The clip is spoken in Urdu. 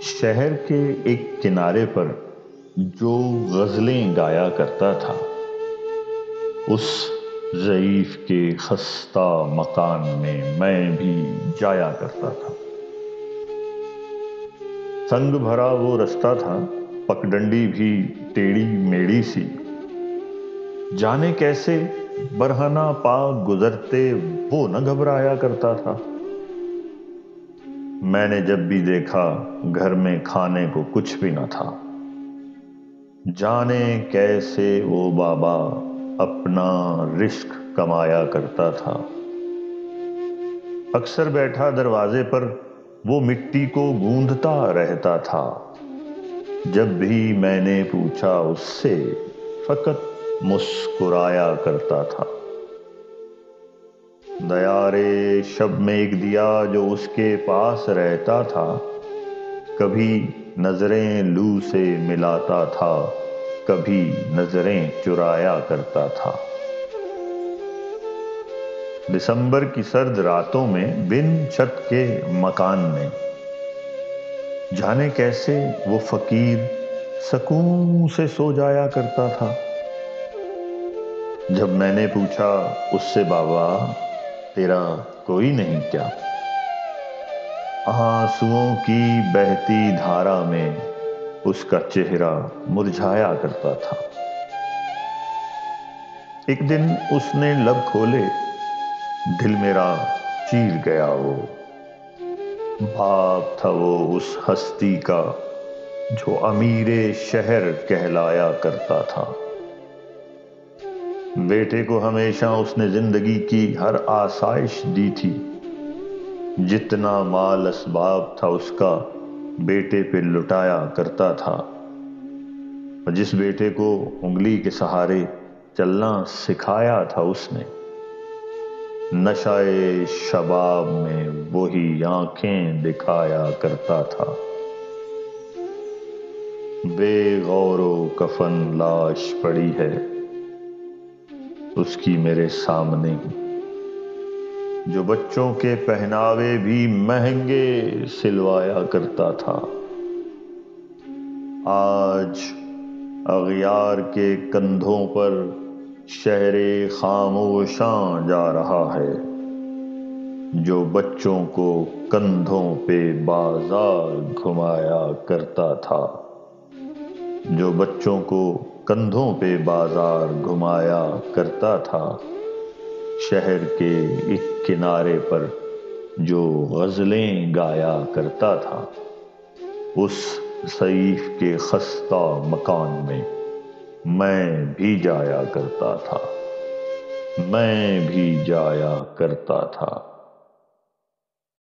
شہر کے ایک کنارے پر جو غزلیں گایا کرتا تھا، اس ضعیف کے خستہ مکان میں میں بھی جایا کرتا تھا۔ سنگ بھرا وہ رستہ تھا، پگڈنڈی بھی ٹیڑھی میڑھی سی، جانے کیسے برہنہ پا گزرتے وہ نہ گھبرایا کرتا تھا۔ میں نے جب بھی دیکھا گھر میں کھانے کو کچھ بھی نہ تھا، جانے کیسے وہ بابا اپنا رزق کمایا کرتا تھا۔ اکثر بیٹھا دروازے پر وہ مٹی کو گوندھتا رہتا تھا، جب بھی میں نے پوچھا اس سے فقط مسکرایا کرتا تھا۔ دیارے شب میں ایک دیا جو اس کے پاس رہتا تھا، کبھی نظریں لو سے ملاتا تھا، کبھی نظریں چرایا کرتا تھا۔ دسمبر کی سرد راتوں میں بن چھت کے مکان میں جانے کیسے وہ فقیر سکون سے سو جایا کرتا تھا۔ جب میں نے پوچھا اس سے بابا تیرا کوئی نہیں کیا، آنسوؤں کی بہتی دھارا میں اس کا چہرہ مرجھایا کرتا تھا۔ ایک دن اس نے لب کھولے، دل میرا چیر گیا وہ، باپ تھا وہ اس ہستی کا جو امیر شہر کہلایا کرتا تھا۔ بیٹے کو ہمیشہ اس نے زندگی کی ہر آسائش دی تھی، جتنا مال اسباب تھا اس کا بیٹے پہ لٹایا کرتا تھا۔ اور جس بیٹے کو انگلی کے سہارے چلنا سکھایا تھا اس نے، نشہ شباب میں وہی آنکھیں دکھایا کرتا تھا۔ بے غور و کفن لاش پڑی ہے اس کی میرے سامنے، جو بچوں کے پہناوے بھی مہنگے سلوایا کرتا تھا۔ آج اغیار کے کندھوں پر شہر خاموشاں جا رہا ہے، جو بچوں کو کندھوں پہ بازار گھمایا کرتا تھا، جو بچوں کو کندھوں پہ بازار گھمایا کرتا تھا۔ شہر کے ایک کنارے پر جو غزلیں گایا کرتا تھا، اس ضعیف کے خستہ مکان میں بھی جایا کرتا تھا، میں بھی جایا کرتا تھا۔